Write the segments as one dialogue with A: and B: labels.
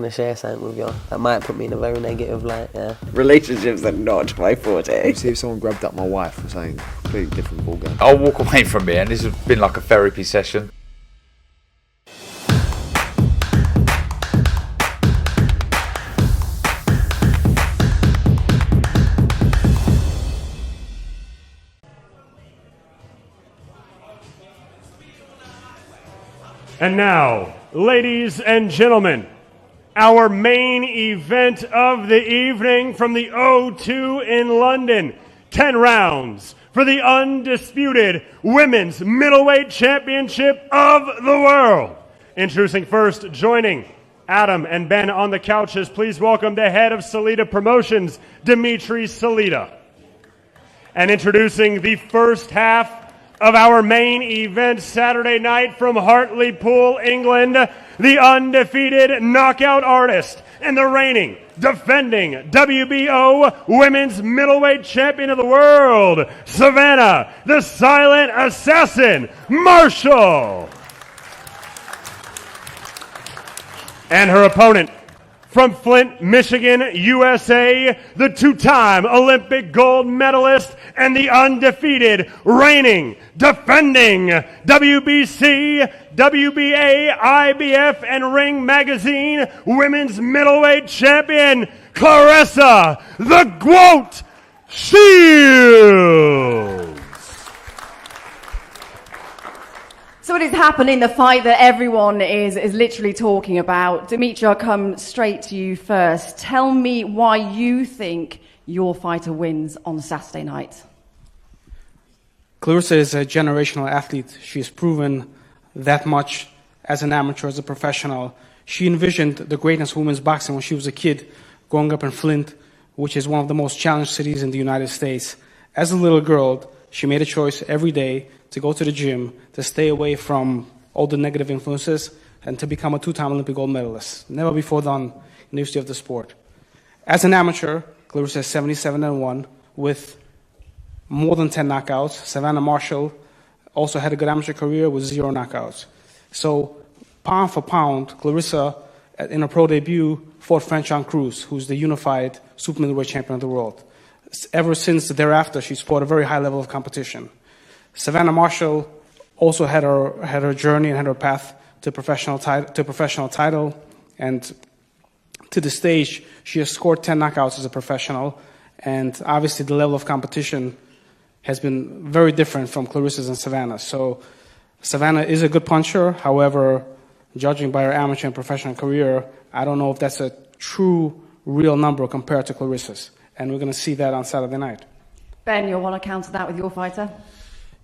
A: to share something with you. That might put me in a very negative light, yeah.
B: Relationships are not my forte.
C: See if someone grabbed up my wife or something, completely different ballgame.
D: I'll walk away from here, and this has been like a therapy session.
E: And now, ladies and gentlemen, our main event of the evening from the O2 in London. 10 rounds for the undisputed Women's Middleweight Championship of the world. Introducing first, joining Adam and Ben on the couches, please welcome the head of Salida Promotions, Dimitri Salida. And introducing the first half of our main event Saturday night from Hartlepool, England, the undefeated knockout artist and the reigning, defending WBO Women's Middleweight Champion of the world, Savannah, the Silent Assassin, Marshall. And her opponent, from Flint, Michigan, USA, the two-time Olympic gold medalist and the undefeated, reigning, defending WBC, WBA, IBF, and Ring Magazine Women's Middleweight Champion, Claressa, the GWOAT Shields.
F: So what is happening, the fight that everyone is literally talking about? Dimitri, I'll come straight to you first. Tell me why you think your fighter wins on Saturday night.
G: Claressa is a generational athlete. She has proven that much as an amateur, as a professional. She envisioned the greatness of women's boxing when she was a kid, growing up in Flint, which is one of the most challenged cities in the United States. As a little girl, she made a choice every day to go to the gym, to stay away from all the negative influences, and to become a two-time Olympic gold medalist. Never before done in the history of the sport. As an amateur, Claressa is 77-1 with more than 10 knockouts. Savannah Marshall also had a good amateur career with 0 knockouts. So, pound for pound, Claressa, in her pro debut, fought Franchon Cruz, who's the unified super middleweight champion of the world. Ever since thereafter, she's fought a very high level of competition. Savannah Marshall also had her journey and had her path to professional title, and to the stage, she has scored 10 knockouts as a professional, and obviously the level of competition has been very different from Claressa's and Savannah's. So Savannah is a good puncher. However, judging by her amateur and professional career, I don't know if that's a true, real number compared to Claressa's. And we're going to see that on Saturday night.
F: Ben, you'll want to counter that with your fighter?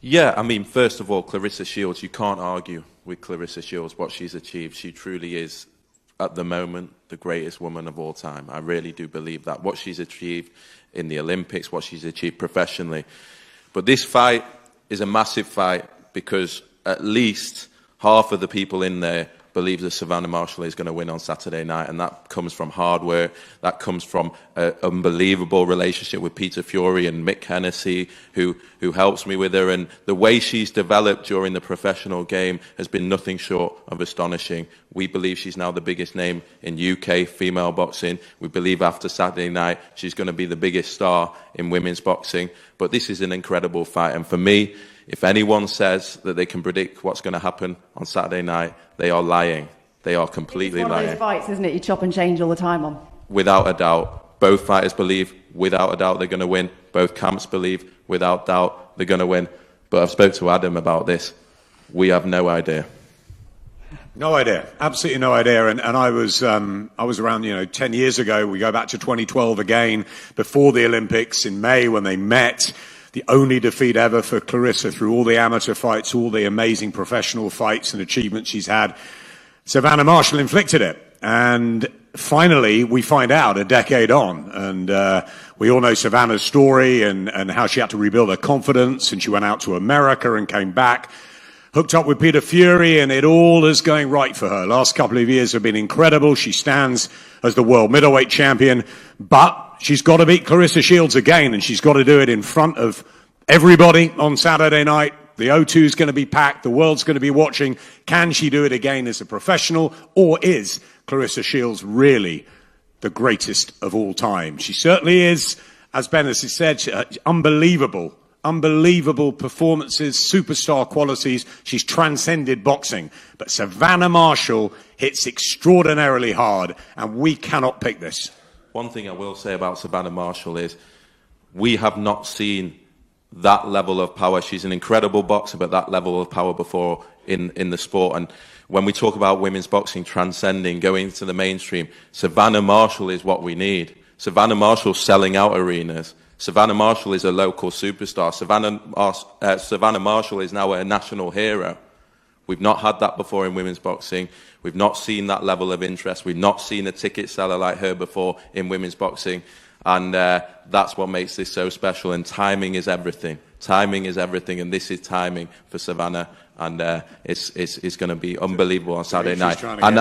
H: Yeah, I mean, first of all, Claressa Shields, you can't argue with Claressa Shields what she's achieved. She truly is, at the moment, the greatest woman of all time. I really do believe that. What she's achieved in the Olympics, what she's achieved professionally. But this fight is a massive fight because at least half of the people in there believe that Savannah Marshall is going to win on Saturday night, and that comes from hard work, that comes from an unbelievable relationship with Peter Fury and Mick Hennessy, who helps me with her, and the way she's developed during the professional game has been nothing short of astonishing. We believe she's now the biggest name in UK female boxing. We believe after Saturday night she's going to be the biggest star in women's boxing, but this is an incredible fight, and for me, if anyone says that they can predict what's going to happen on Saturday night, they are lying. They are completely lying.
F: It's one of those fights, isn't it? You chop and change all the time on.
H: Without a doubt. Both fighters believe, without a doubt, they're going to win. Both camps believe, without doubt, they're going to win. But I've spoke to Adam about this. We have no idea.
I: No idea. Absolutely no idea. And I was around, 10 years ago. We go back to 2012 again, before the Olympics in May when they met. The only defeat ever for Claressa through all the amateur fights, all the amazing professional fights and achievements she's had. Savannah Marshall inflicted it. And finally, we find out a decade on. And we all know Savannah's story and how she had to rebuild her confidence. And she went out to America and came back, hooked up with Peter Fury, and it all is going right for her. Last couple of years have been incredible. She stands as the world middleweight champion. But she's got to beat Claressa Shields again, and she's got to do it in front of everybody on Saturday night. The O2 is going to be packed. The world's going to be watching. Can she do it again as a professional, or is Claressa Shields really the greatest of all time. She certainly is, as Ben has said, unbelievable performances, superstar qualities. She's transcended boxing. But Savannah Marshall hits extraordinarily hard, and we cannot pick this.
H: One thing I will say about Savannah Marshall is we have not seen that level of power. She's an incredible boxer, but that level of power before in the sport. And when we talk about women's boxing transcending, going to the mainstream, Savannah Marshall is what we need. Savannah Marshall's selling out arenas. Savannah Marshall is a local superstar. Savannah Marshall is now a national hero. We've not had that before in women's boxing. We've not seen that level of interest. We've not seen a ticket seller like her before in women's boxing. And that's what makes this so special. And timing is everything. Timing is everything. And this is timing for Savannah. And it's going to be unbelievable on Saturday night. And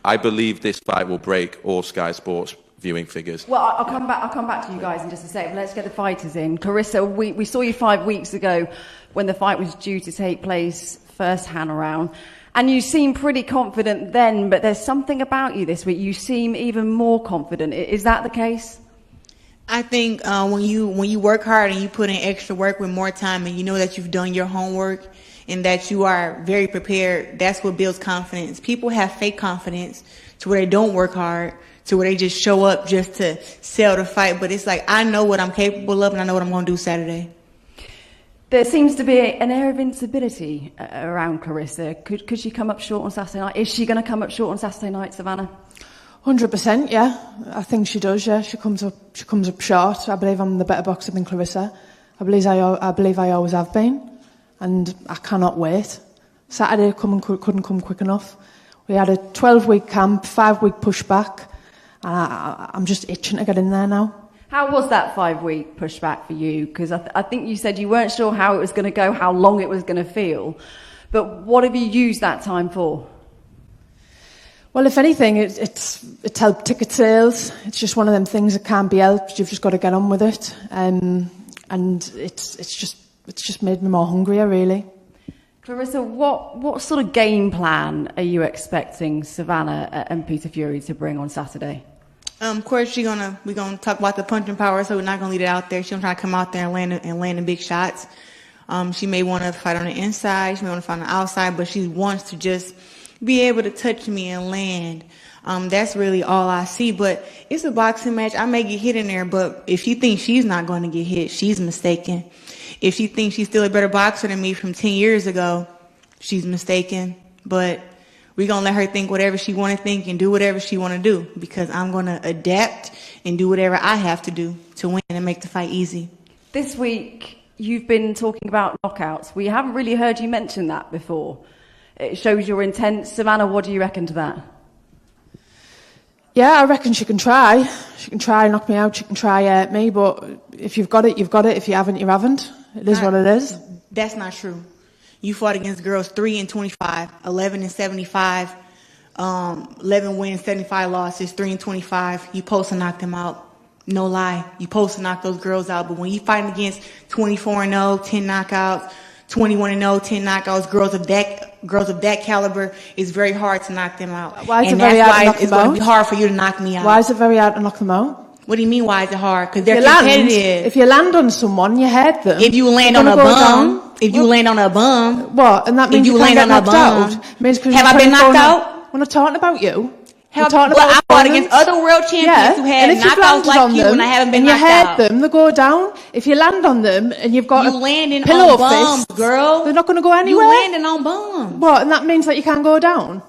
H: I believe this fight will break all Sky Sports viewing figures.
F: Well, I'll come back to you guys in just a second. Let's get the fighters in. Claressa, we saw you 5 weeks ago when the fight was due to take place first hand around, and you seemed pretty confident then, but there's something about you this week. You seem even more confident. Is that the case?
J: I think when you work hard and you put in extra work with more time, and you know that you've done your homework and that you are very prepared, that's what builds confidence. People have fake confidence to where they don't work hard, to where they just show up just to sell the fight. But it's like, I know what I'm capable of, and I know what I'm going to do Saturday.
F: There seems to be an air of instability around Claressa. Could she come up short on Saturday night? Is she going to come up short on Saturday night, Savannah?
K: 100%, yeah. I think she does, yeah. She comes up short. I believe I'm the better boxer than Claressa. I believe I always have been. And I cannot wait. Saturday couldn't come quick enough. We had a 12-week camp, 5-week pushback. And I'm just itching to get in there now.
F: How was that 5-week pushback for you? Because I think you said you weren't sure how it was going to go, how long it was going to feel. But what have you used that time for?
K: Well, if anything, it's helped ticket sales. It's just one of them things that can't be helped. You've just got to get on with it. And it's just made me more hungrier, really.
F: Claressa, what sort of game plan are you expecting Savannah and Peter Fury to bring on Saturday?
J: Of course, we're gonna talk about the punching power, so we're not gonna leave it out there. She's gonna try to come out there and land the big shots. She may want to fight on the inside, she may want to fight on the outside, but she wants to just be able to touch me and land. That's really all I see. But it's a boxing match. I may get hit in there, but if she thinks she's not going to get hit, she's mistaken. If she thinks she's still a better boxer than me from 10 years ago, she's mistaken. But we're going to let her think whatever she want to think and do whatever she want to do, because I'm going to adapt and do whatever I have to do to win and make the fight easy.
F: This week, you've been talking about knockouts. We haven't really heard you mention that before. It shows your intent. Savannah, what do you reckon to that?
K: Yeah, I reckon she can try. She can try and knock me out. She can try hurt me. But if you've got it, you've got it. If you haven't, you haven't. It is what it is.
J: That's not true. You fought against girls 3-25, 11-75, 11 wins, 75 losses, 3-25. You supposed to knock them out. No lie. You supposed to knock those girls out. But when you fighting against 24-0, 10 knockouts, 21-0, 10 knockouts, girls of that caliber, it's very hard to knock them out.
K: Why is it very hard to knock them out?
J: It's going to be hard for you to knock me out.
K: Why is it very hard to knock them out?
J: What do you mean, why is it hard? Because they're competitive.
K: If you land on someone, you hurt them.
J: If you land on a bum,
K: what? And that means
J: if you land on a bum,
K: have
J: I been knocked out?
K: We're not talking about you.
J: I fought against other world champions who had knockouts like you, and I haven't been knocked out.
K: And you hurt them, they go down. If you land on them and you've got
J: landing
K: pillow
J: on bums,
K: fist,
J: girl,
K: they're not going to go anywhere.
J: You landing on bums.
K: What? And that means that you can't go down.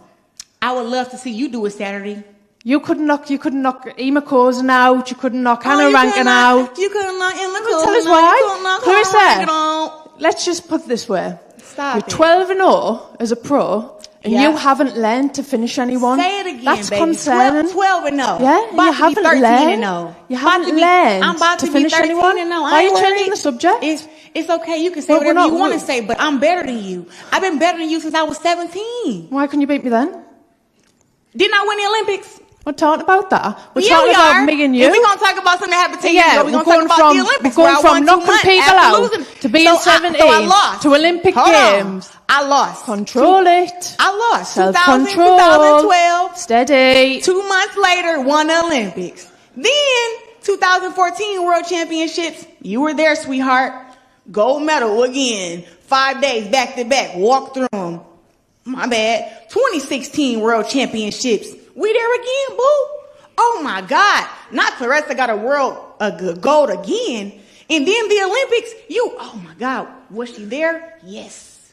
J: I would love to see you do it Saturday.
K: You couldn't knock Emma Cozen out. You couldn't knock Hannah Rankin out.
J: You couldn't knock Emma Cozen out.
K: Tell us why. Claressa, let's just put it this way. You're 12-0 as a pro, and you haven't learned to finish anyone.
J: Say it again,
K: That's
J: baby.
K: concerning.
J: 12-0.
K: Yeah, you haven't learned. You haven't learned to finish anyone. Why are you changing the subject?
J: It's okay. You can say whatever you want to say, but I'm better than you. I've been better than you since I was 17.
K: Why couldn't you beat me then?
J: Didn't I win the Olympics?
K: We're talking about that. We're
J: Yeah,
K: talking
J: we
K: about
J: are.
K: me and you.
J: And we're going to talk about something that happened 10 years ago. We're
K: we're
J: going to talk about the Olympics.
K: We're going
J: where I
K: from
J: won 2
K: knocking
J: months
K: people
J: after
K: out
J: losing.
K: to being
J: So
K: 17
J: I lost.
K: to Olympic
J: Hold on.
K: Games.
J: I lost.
K: Control it.
J: I lost.
K: Self-control.
J: 2012.
K: Steady.
J: 2 months later, won the Olympics. Then, 2014 World Championships. You were there, sweetheart. Gold medal again. 5 days back to back. Walk through them. My bad. 2016 World Championships. We there again, boo. Oh my God. Not Claressa got a gold again. And then the Olympics, oh my God. Was she there? Yes.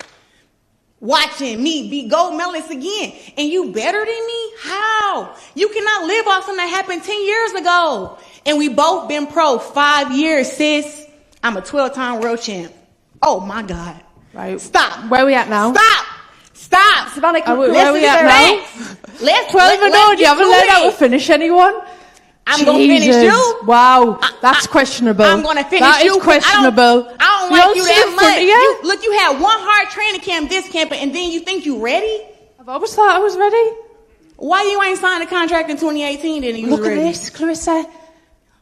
J: Watching me be gold medalist again. And you better than me? How? You cannot live off something that happened 10 years ago. And we both been pro 5 years, sis. I'm a 12-time world champ. Oh my God.
K: Right.
J: Stop.
K: Where are we at now?
J: Stop.
F: Savannah,
K: Where are we at now?
J: Let's
K: 12 and 0. You haven't let out to finish anyone?
J: I'm going to finish you.
K: Wow. That's questionable.
J: I'm going to finish
K: that
J: you.
K: That is questionable.
J: I don't like you that much. Look, you had one hard training camp, this camp, and then you think you ready?
K: I've always thought I was ready.
J: Why you ain't signed a contract in 2018 then you was ready?
K: Look at this, Claressa.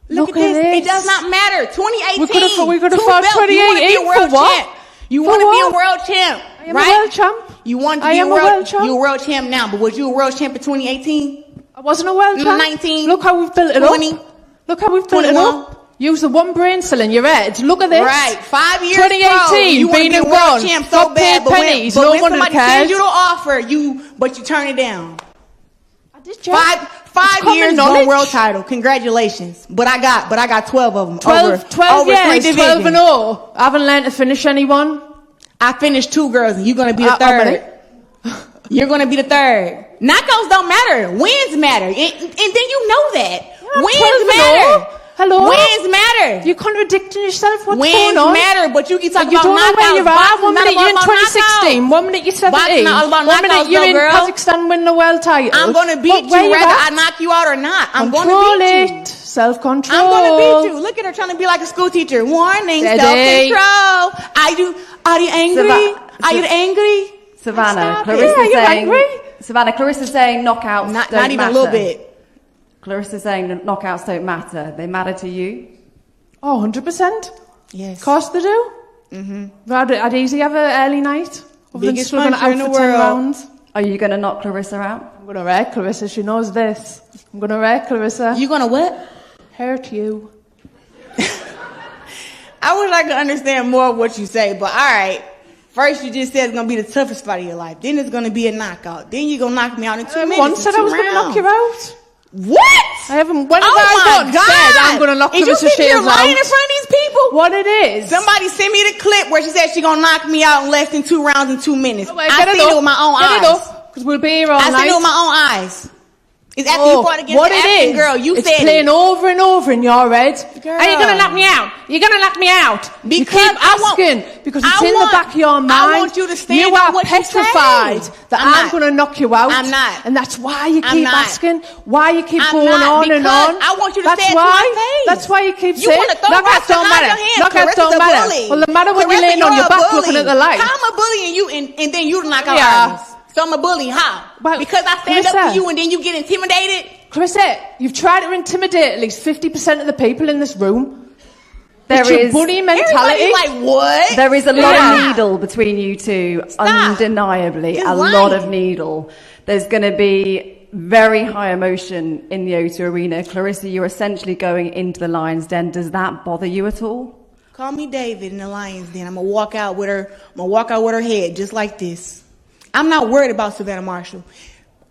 J: Look at this. It does not matter. 2018.
K: We could have fought 2018 for what?
J: You want to be a world champ,
K: I am a world champ.
J: You want to be a world champ? You're a world champ now, but was you a world champ in 2018?
K: I wasn't a world champ.
J: 19.
K: Look how we've built it
J: 20,
K: up. Look how we've built
J: 21.
K: it up. Use the one brain cell in your head. Look at this.
J: Right. 5 years
K: 2018,
J: you want to be a world champ so bad, but when somebody sends you the offer, but you turn it down.
K: I did, Jeff.
J: Five years, one world title. Congratulations. But I got 12 of them.
K: 12
J: over
K: years,
J: 3 divisions.
K: 12 and 0. I haven't learned to finish anyone.
J: I finished 2 girls, and you're going to be the third. You're going to be the third. Knockouts don't matter. Wins matter. And then you know that. Wins matter.
K: Hello?
J: Wins matter.
K: You're contradicting yourself. What's
J: Wins
K: going on?
J: matter, but you keep talking
K: you
J: about
K: don't know where you
J: knockouts.
K: are. 1 minute you're in 2016. 1 minute you're 17. 1 minute you're in Kazakhstan winning the world title.
J: I'm going to beat you whether I knock you out or not. I'm going to beat you.
K: Self-control.
J: I'm going to beat you. Look at her trying to be like a school teacher. Warning, self-control. Are you angry? Are you angry?
F: Savannah, Clarissa's saying knockouts
J: not
F: don't
J: even
F: matter.
J: a little bit.
F: Clarissa's saying that knockouts don't matter. They matter to you.
K: Oh, 100%.
J: Yes.
K: Of course they do. Mm-hmm. I'd easily have an early night.
J: Biggest puncher in the world.
K: Rounds.
F: Are you going to knock Claressa out?
K: I'm going to wreck Claressa. She knows this. I'm going to wreck Claressa.
J: You going to what?
K: Hurt you.
J: I wish I could understand more of what you say, but all right. First, you just said it's going to be the toughest fight of your life. Then it's going to be a knockout. Then you're going to knock me out in 2 minutes.
K: Once said I was going to knock you out.
J: What?
K: I haven't. When have I done said I'm going to knock Claressa Shields out?
J: You're lying in front of these people.
K: What it is?
J: Somebody sent me the clip where she said she's going to knock me out in less than 2 rounds in 2 minutes.
K: Oh, wait,
J: I seen it with my own eyes.
K: Because we'll be here all night.
J: I seen it with my own eyes. It's after you fought against
K: what
J: the
K: it
J: African
K: is,
J: girl. You
K: it's
J: said
K: playing
J: it.
K: over and over in your head.
J: Girl.
K: Are you going to knock me out? You're going to knock me out.
J: Because
K: you keep asking because it's in the back of your mind.
J: I want you to stand
K: you
J: on
K: are
J: what
K: petrified
J: you say.
K: that I'm going to knock you out.
J: I'm not.
K: And that's why you keep asking. Why you keep going on and on.
J: I want you to
K: that's
J: stand
K: why.
J: to my face.
K: That's why you keep
J: you
K: saying knockouts don't matter. Knockouts don't matter. Well, the matter when you're laying on your back looking at the light.
J: How am I bullying you and then you knock out artists? So I'm a bully. How? Because I stand up to you and then you get intimidated?
K: Claressa, you've tried to intimidate at least 50% of the people in this room.
F: There is
K: bullying mentality.
J: Like what?
F: There is a lot of needle between you two, undeniably. A lot of needle. There's going to be very high emotion in the O2 arena. Claressa, you're essentially going into the Lion's Den. Does that bother you at all?
J: Call me David in the Lion's Den. I'm gonna walk out with her. I'm gonna walk out with her head just like this. I'm not worried about Savannah Marshall.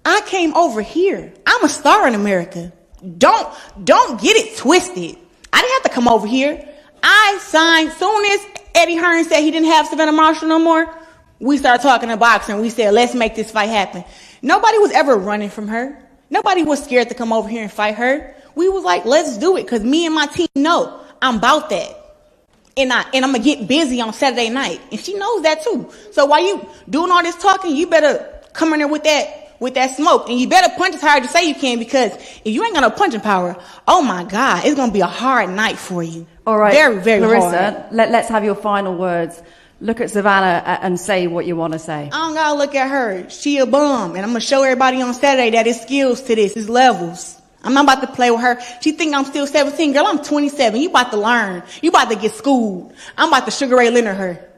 J: I came over here. I'm a star in America. Don't get it twisted. I didn't have to come over here. I signed soon as Eddie Hearn said he didn't have Savannah Marshall no more. We started talking to boxing. We said, let's make this fight happen. Nobody was ever running from her. Nobody was scared to come over here and fight her. We was like, let's do it, because me and my team know I'm about that. And I'm going to get busy on Saturday night. And she knows that too. So while you doing all this talking, you better come in there with that smoke. And you better punch as hard as you say you can, because if you ain't got no punching power, oh my God, it's going to be a hard night for you.
F: All right,
J: Very, very
F: Claressa,
J: hard.
F: let's have your final words. Look at Savannah and say what you want to say.
J: I don't gotta look at her. She a bum. And I'm gonna show everybody on Saturday that it's skills to this. It's levels. I'm not about to play with her. She think I'm still 17. Girl, I'm 27. You about to learn. You about to get schooled. I'm about to Sugar Ray Leonard her.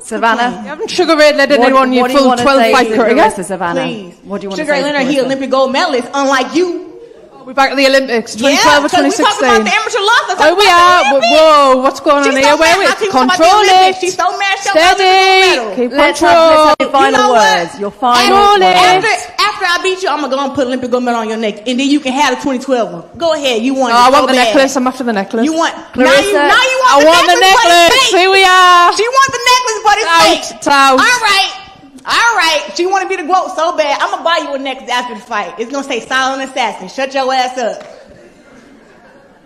F: Savannah?
K: You haven't Sugar Ray Leonard anyone you full 12 fight career.
F: Savannah?
J: Please.
F: What do you want
J: Sugar
F: to say?
J: Ray Leonard, he Olympic gold medalist, unlike you.
K: We're back at the Olympics, 2012
J: Yeah,
K: or 2016.
J: we talking about the amateur loss.
K: Oh, we are. Whoa, what's going on here? Where we control it.
J: She's so mad.
K: Steady. Keep
F: Let's
K: control.
F: have your final words. Your final words.
J: After I beat you, I'm going to go and put Olympic gold medal on your neck, and then you can have the 2012 one. Go ahead. You want it
K: I want
J: so
K: the
J: bad.
K: necklace. I'm after the necklace.
J: You want
F: Claressa,
J: now you want
K: I
J: the
K: want the
J: necklace, but it's
K: necklace.
J: fake.
K: Here we are.
J: She wants the necklace, but it's fake.
K: It's out.
J: All right. She want to be the GOAT so bad. I'm gonna buy you a necklace after the fight. It's gonna say "Silent Assassin." Shut your ass up.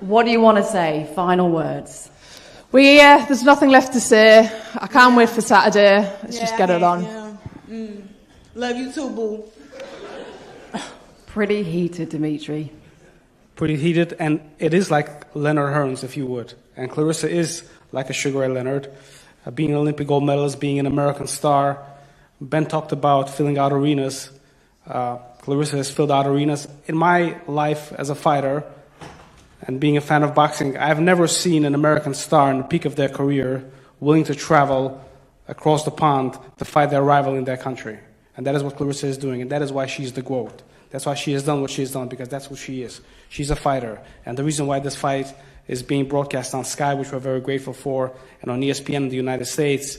F: What do you want to say? Final words.
K: There's nothing left to say. I can't wait for Saturday. Let's just get it on.
J: Yeah. Love you too, boo.
F: Pretty heated, Dimitri.
G: Pretty heated, and it is like Leonard Hearns, if you would. And Claressa is like a Sugar Ray Leonard, being an Olympic gold medalist, being an American star. Ben talked about filling out arenas. Claressa has filled out arenas. In my life as a fighter, and being a fan of boxing, I've never seen an American star in the peak of their career willing to travel across the pond to fight their rival in their country. And that is what Claressa is doing, and that is why she's the GOAT. That's why she has done what she has done, because that's what she is. She's a fighter. And the reason why this fight is being broadcast on Sky, which we're very grateful for, and on ESPN in the United States,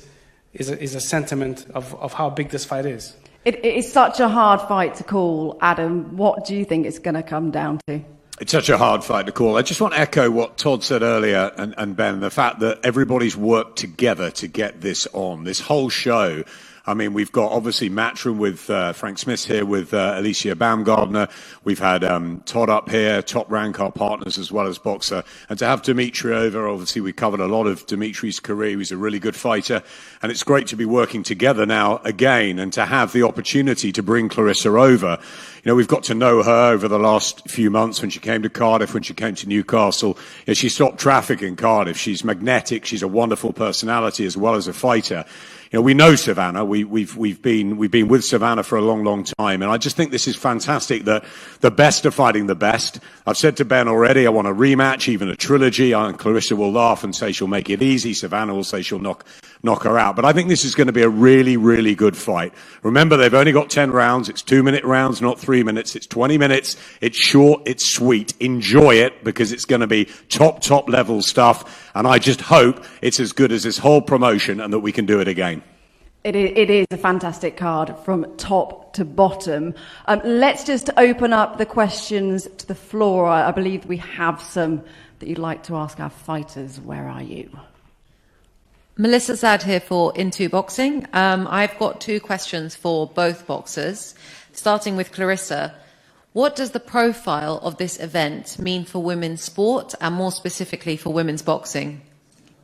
G: is a sentiment of how big this fight is.
F: It is such a hard fight to call, Adam. What do you think it's going to come down to?
I: It's such a hard fight to call. I just want to echo what Todd said earlier, and Ben, the fact that everybody's worked together to get this on. This whole show, I mean, we've got obviously Matchroom with Frank Smith here, with Alicia Baumgardner. We've had Todd up here, Top Rank, our partners, as well as Boxer. And to have Dimitri over, obviously we covered a lot of Dimitri's career. He's a really good fighter. And it's great to be working together now again, and to have the opportunity to bring Claressa over. You know, we've got to know her over the last few months when she came to Cardiff, when she came to Newcastle. You know, she stopped traffic in Cardiff. She's magnetic. She's a wonderful personality as well as a fighter. You know, we know Savannah. We've been with Savannah for a long, long time. And I just think this is fantastic that the best are fighting the best. I've said to Ben already, I want a rematch, even a trilogy. And Claressa will laugh and say she'll make it easy. Savannah will say she'll knock her out. But I think this is going to be a really, really good fight. Remember, they've only got 10 rounds. It's 2-minute rounds, not 3 minutes. It's 20 minutes. It's short. It's sweet. Enjoy it, because it's going to be top level stuff. And I just hope it's as good as this whole promotion, and that we can do it again.
F: It is a fantastic card from top to bottom. Let's just open up the questions to the floor. I believe we have some that you'd like to ask our fighters. Where are you?
L: Melissa Sad here for Into Boxing. I've got 2 questions for both boxers. Starting with Claressa, what does the profile of this event mean for women's sport, and more specifically for women's boxing?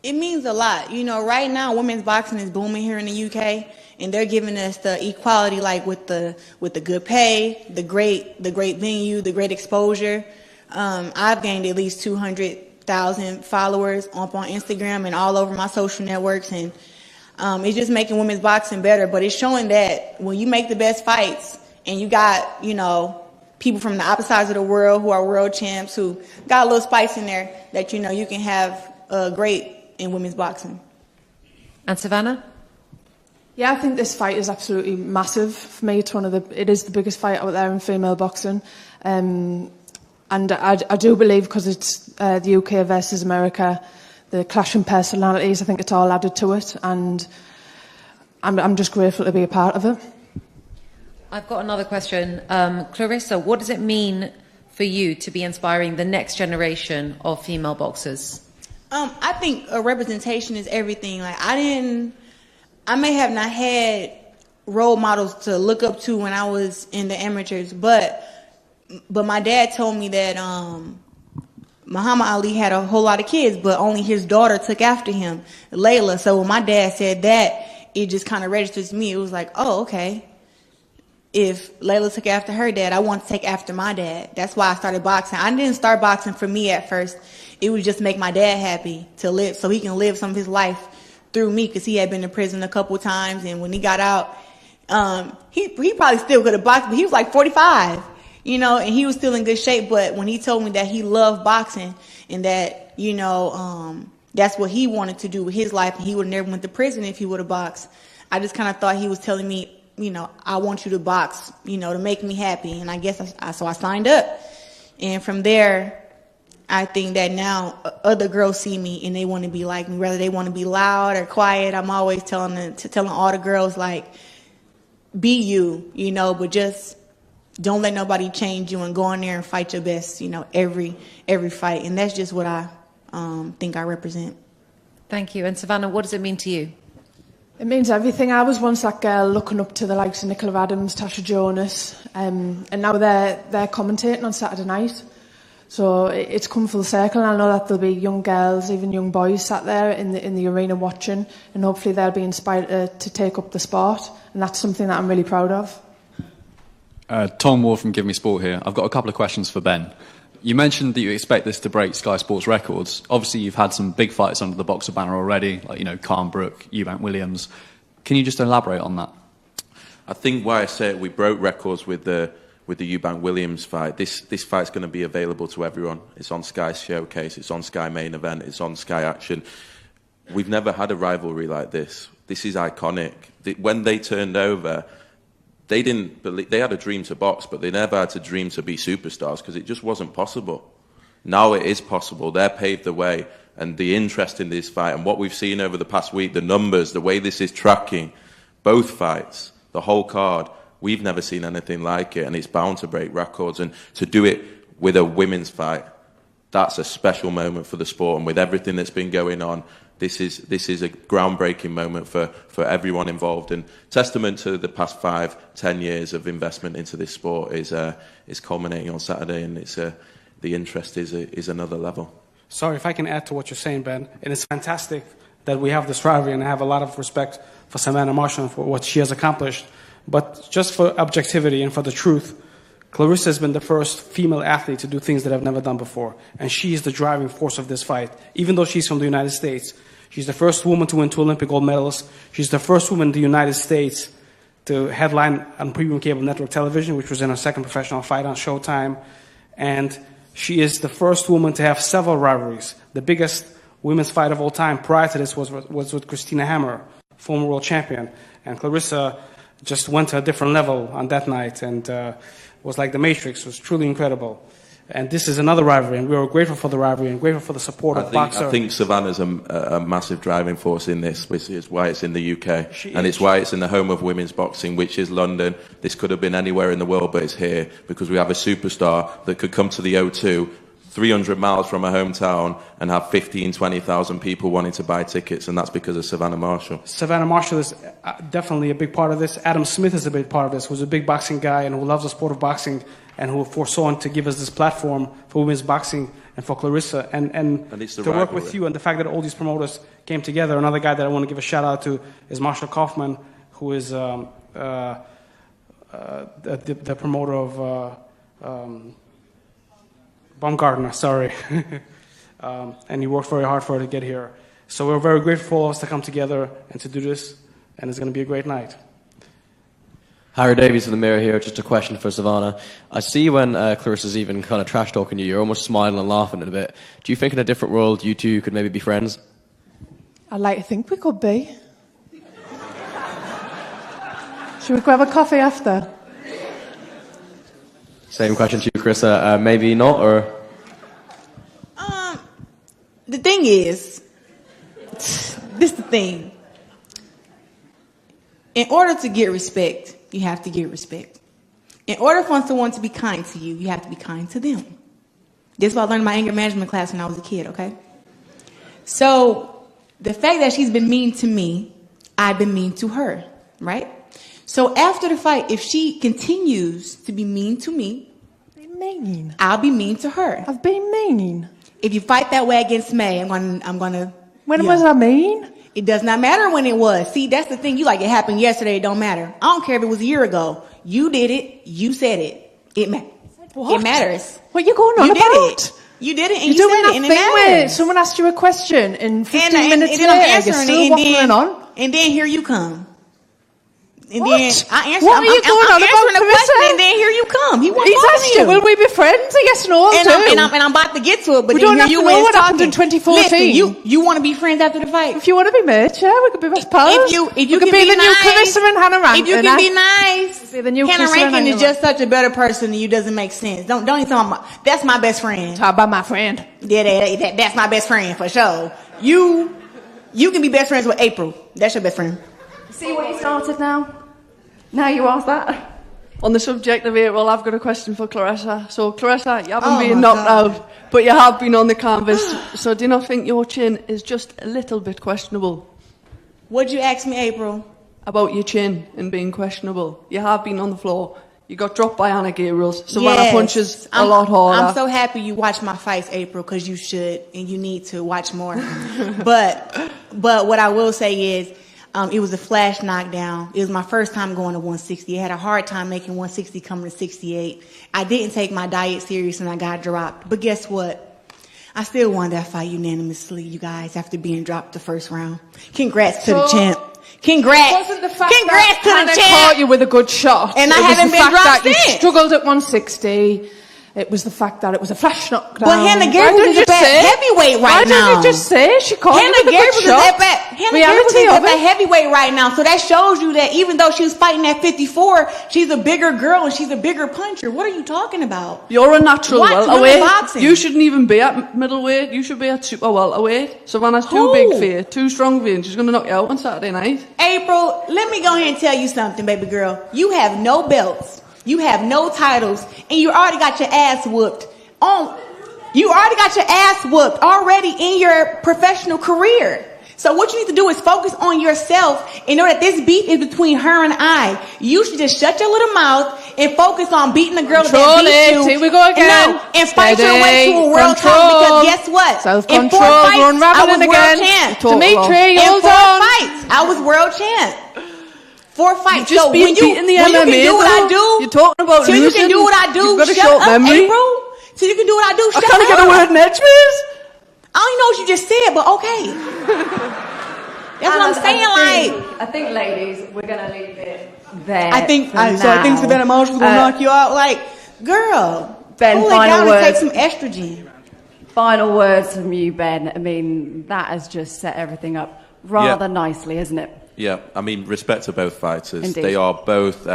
J: It means a lot. You know, right now women's boxing is booming here in the UK, and they're giving us the equality, like with the good pay, the great venue, the great exposure. I've gained at least 200,000 followers up on Instagram and all over my social networks, and it's just making women's boxing better. But it's showing that when you make the best fights, and you got, you know, people from the opposite sides of the world who are world champs, who got a little spice in there, that, you know, you can have great in women's boxing. And Savannah?
K: Yeah, I think this fight is absolutely massive. For me, it is the biggest fight out there in female boxing. And I do believe, because it's the UK versus America, the clash in personalities, I think it's all added to it. And I'm just grateful to be a part of it.
L: I've got another question. Claressa, what does it mean for you to be inspiring the next generation of female boxers?
J: I think a representation is everything. Like, I may have not had role models to look up to when I was in the amateurs, but my dad told me that Muhammad Ali had a whole lot of kids, but only his daughter took after him, Layla. So when my dad said that, it just kind of registers to me. It was like, oh, okay. If Layla took after her dad, I want to take after my dad. That's why I started boxing. I didn't start boxing for me at first. It was just make my dad happy to live, so he can live some of his life through me because he had been to prison a couple times, and when he got out, he probably still could have boxed, but he was like 45, you know, and he was still in good shape. But when he told me that he loved boxing and that, you know, that's what he wanted to do with his life, and he would have never went to prison if he would have boxed, I just kind of thought he was telling me, you know, I want you to box, you know, to make me happy. And I guess so I signed up. And from there, I think that now other girls see me and they want to be like me, whether they want to be loud or quiet. I'm always telling all the girls, like, be you, you know, but just don't let nobody change you, and go in there and fight your best, you know, every fight. And that's just what I think I represent.
L: Thank you. And Savannah, what does it mean to you?
K: It means everything. I was once that girl looking up to the likes of Nicola Adams, Tasha Jonas, and now they're commentating on Saturday night. So it's come full circle, and I know that there'll be young girls, even young boys, sat there in the arena watching, and hopefully they'll be inspired to take up the sport, and that's something that I'm really proud of.
M: Tom Ward from Give Me Sport here. I've got a couple of questions for Ben. You mentioned that you expect this to break Sky Sports records. Obviously, you've had some big fights under the Boxer banner already, like, you know, Khan Brook, Eubank Williams. Can you just elaborate on that?
H: I think why I say we broke records with the Eubank Williams fight. This fight's going to be available to everyone. It's on Sky Showcase, it's on Sky Main Event, it's on Sky Action. We've never had a rivalry like this. This is iconic. When they turned over, they didn't believe, they had a dream to box, but they never had to dream to be superstars because it just wasn't possible. Now it is possible. They're paved the way, and the interest in this fight and what we've seen over the past week, the numbers, the way this is tracking, both fights, the whole card, we've never seen anything like it, and it's bound to break records. And to do it with a women's fight, that's a special moment for the sport. And with everything that's been going on, this is a groundbreaking moment for everyone involved, and testament to the past 5-10 years of investment into this sport is culminating on Saturday, and the interest is another level.
G: Sorry, if I can add to what you're saying, Ben, and it's fantastic that we have this rivalry, and I have a lot of respect for Savannah Marshall and for what she has accomplished. But just for objectivity and for the truth, Claressa has been the first female athlete to do things that I've never done before, and she is the driving force of this fight. Even though she's from the United States, she's the first woman to win 2 Olympic gold medals. She's the first woman in the United States to headline on premium cable network television, which was in her second professional fight on Showtime. And she is the first woman to have several rivalries. The biggest women's fight of all time prior to this was with Christina Hammer, former world champion. And Claressa just went to a different level on that night, and was like the Matrix. It was truly incredible. And this is another rivalry, and we are grateful for the rivalry and grateful for the support of boxers.
H: I think Savannah's a massive driving force in this, which is why it's in the UK. It's why it's in the home of women's boxing, which is London. This could have been anywhere in the world, but it's here because we have a superstar that could come to the O2 300 miles from her hometown and have 20,000 people wanting to buy tickets, and that's because of Savannah Marshall.
G: Savannah Marshall is definitely a big part of this. Adam Smith is a big part of this, who's a big boxing guy and who loves the sport of boxing, and who foresaw to give us this platform for women's boxing and for Claressa, and to work with you, and the fact that all these promoters came together. Another guy that I want to give a shout out to is Marshall Kaufman, who is the promoter of Baumgartner, sorry. And he worked very hard for her to get here. So we're very grateful for all of us to come together and to do this, and it's going to be a great night.
N: Harry Davies in the Mirror here. Just a question for Savannah. I see when Claressa's even kind of trash talking you, you're almost smiling and laughing a bit. Do you think in a different world you two could maybe be friends?
K: I'd like to think we could be. Should we grab a coffee after?
N: Same question to you, Claressa. Maybe not, or?
J: The thing is, this is the thing. In order to get respect, you have to get respect. In order for someone to be kind to you, you have to be kind to them. This is what I learned in my anger management class when I was a kid, okay? So the fact that she's been mean to me, I've been mean to her, right? So after the fight, if she continues to be mean to me,
K: mean.
J: I'll be mean to her.
K: I've been mean.
J: If you fight that way against May, I'm gonna.
K: When was I mean?
J: It does not matter when it was. See, that's the thing. You like it happened yesterday. It don't matter. I don't care if it was a year ago. You did it. You said it. It matters.
K: What?
J: It matters.
K: What are you going on
J: you
K: about?
J: Did it. You did it, and
K: You're
J: you
K: doing
J: said
K: that
J: it, and it
K: thing where
J: matters.
K: someone asked you a question in 15
J: and
K: minutes
J: then I'm
K: later, you're
J: answering
K: still
J: it,
K: waffling on.
J: and then here you come. And
K: What?
J: then I answer.
K: What are you going on
J: I'm
K: about,
J: answering the
K: Clarissa?
J: question, and then here you come. He wasn't
K: He's
J: talking
K: asked
J: to
K: you,
J: you.
K: will we be friends? Yes, no,
J: and
K: do.
J: I'm about to get to it, but
K: We
J: then
K: don't
J: here
K: have
J: you
K: to know
J: is
K: what happened
J: talking.
K: in 2014.
J: Listen, you want to be friends after the fight?
K: If you want to be mates, yeah, we could be best pals.
J: If you
K: could
J: can
K: be the new
J: nice,
K: Clarissa and Hannah Rankin.
J: if you can be nice,
K: the new
J: Hannah
K: Clarissa and
J: Rankin is
K: Hannah
J: just such a better person than you. Doesn't make sense. Don't even talk about. That's my best friend.
K: Talk about my friend.
J: Yeah, that's my best friend for sure. You can be best friends with April. That's your best friend.
F: See what you started now? Now you ask that.
O: On the subject of April, I've got a question for Claressa. So, Claressa, you haven't
J: Oh,
O: been
J: my
O: knocked
J: God.
O: out, but you have been on the canvas. So, do you not think your chin is just a little bit questionable?
J: What'd you ask me, April?
O: About your chin and being questionable. You have been on the floor. You got dropped by Anna Gabriels. Savannah punches a lot harder.
J: I'm so happy you watch my fights, April, because you should and you need to watch more. but what I will say is, it was a flash knockdown. It was my first time going to 160. I had a hard time making 160 coming to 68. I didn't take my diet serious and I got dropped. But guess what? I still won that fight unanimously, you guys, after being dropped the first round. Congrats to the champ. Congrats.
K: Wasn't the fact
J: Congrats
K: that
J: to the
K: Hannah
J: champ.
K: caught you with a good shot.
J: And I
K: It was
J: haven't
K: the
J: been
K: fact
J: dropped
K: that you
J: since.
K: struggled at 160. It was the fact that it was a flash knockdown.
J: But Hannah
K: Why
J: Gabriels
K: didn't
J: is
K: you
J: a bad
K: say?
J: heavyweight
K: Why
J: right now.
K: didn't you just say she caught you
J: Hannah
K: with a good
J: Gabriels is
K: shot?
J: Hannah Gabriels
K: Reality
J: is
K: of
J: a
K: it.
J: heavyweight right now. So that shows you that even though she was fighting at 54, she's a bigger girl and she's a bigger puncher. What are you talking about?
O: You're a natural
J: Watch women
O: welterweight.
J: boxing.
O: You shouldn't even be at middleweight. You should be at super welterweight. Savannah's too
J: Who?
O: big for you, too strong for you, and she's going to knock you out on Saturday night.
J: April, let me go ahead and tell you something, baby girl. You have no belts. You have no titles. And you already got your ass whooped. You already got your ass whooped already in your professional career. So what you need to do is focus on yourself and know that this beef is between her and I. You should just shut your little mouth and focus on beating the girl that beat you.
K: Here we go again.
J: No, and fight your way to a world title because guess what? In 4
K: Self-control.
J: fights,
K: We're
J: I was
K: unraveling
J: world
K: again.
J: champ.
K: Dimitri,
J: In
K: hold
J: 4
K: on.
J: fights, I was world champ. 4 fights.
O: You've just
J: So
O: been
J: when you
O: beating the
J: when you
O: MMA
J: can do what I
O: though.
J: do,
O: You're talking about
J: so you
O: losing.
J: can do what I do.
O: You've got a
J: Shut
O: short
J: up,
O: memory.
J: April. So you can do what I do.
O: I
J: Shut
O: can't
J: up.
O: get a word in edgeways.
J: I don't even know what you just said, but okay. That's what I'm saying.
F: I think, ladies, we're going to leave it there.
J: I think
F: for
J: Savannah
F: now.
J: Marshall's gonna knock you out. Like, girl,
F: Ben,
J: cool it
F: final
J: down and take
F: words.
J: some estrogen.
F: Final words from you, Ben. I mean, that has just set everything up rather nicely, isn't it?
H: Yeah, I mean, respect to both fighters.
F: Indeed.
H: They are both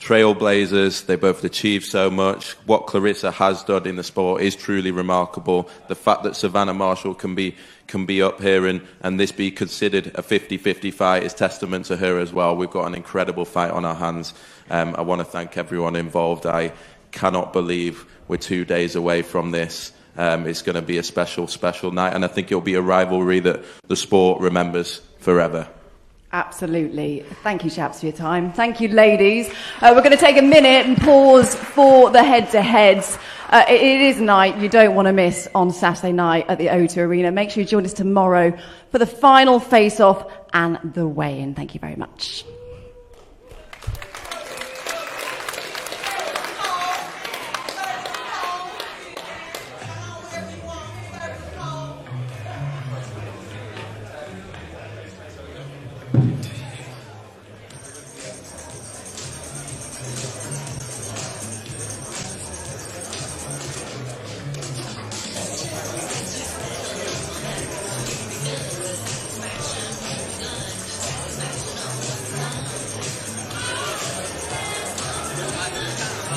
H: trailblazers. They both achieved so much. What Claressa has done in the sport is truly remarkable. The fact that Savannah Marshall can be up here and this be considered a 50-50 fight is testament to her as well. We've got an incredible fight on our hands. I want to thank everyone involved. I cannot believe we're 2 days away from this. It's going to be a special, special night, and I think it'll be a rivalry that the sport remembers forever.
F: Absolutely. Thank you, chaps, for your time. Thank you, ladies. We're going to take a minute and pause for the head-to-heads. It is a night you don't want to miss on Saturday night at the O2 Arena. Make sure you join us tomorrow for the final face-off and the weigh-in. Thank you very much.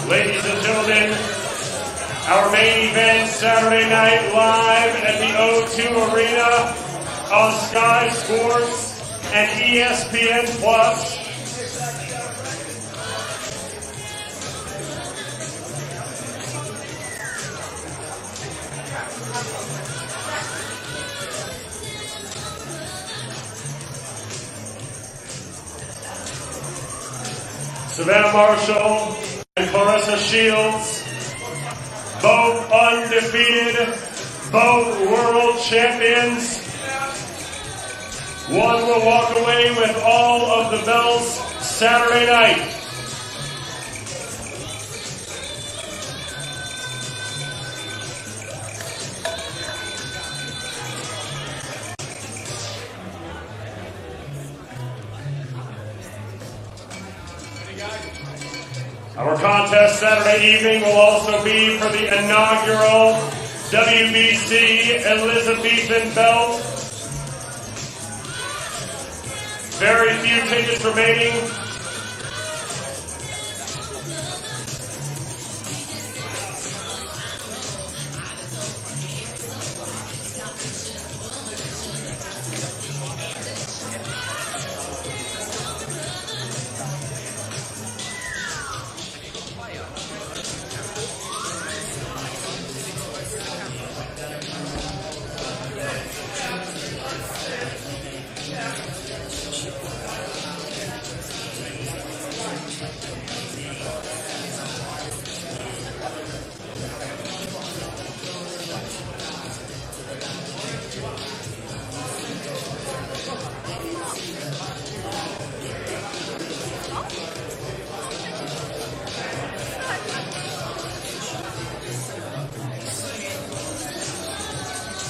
E: Ladies and gentlemen, our main event Saturday night live at the O2 Arena on Sky Sports and ESPN Plus. Savannah Marshall and Claressa Shields, both undefeated, both world champions. One will walk away with all of the belts Saturday night. Our contest Saturday evening will also be for the inaugural WBC Elizabethan belt. Very few tickets remaining.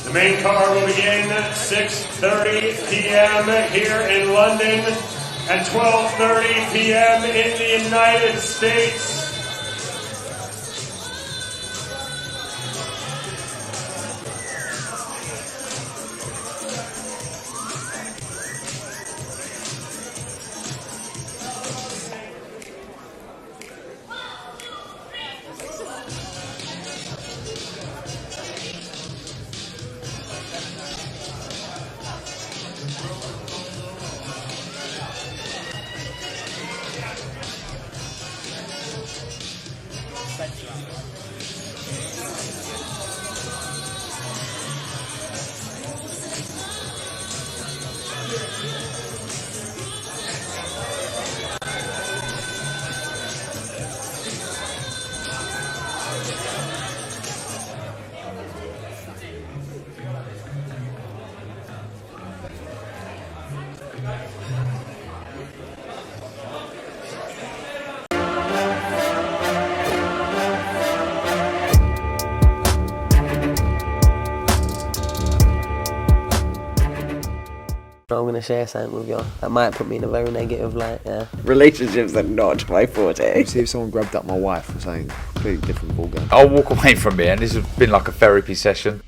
E: The main card will begin at 6:30 p.m. here in London and 12:30 p.m. in the United States.
A: I'm going to share something with you. That might put me in a very negative light, yeah.
B: Relationships are not my forte.
C: See if someone grabbed up my wife for saying completely different ballgame.
D: I'll walk away from here, and this has been like a therapy session.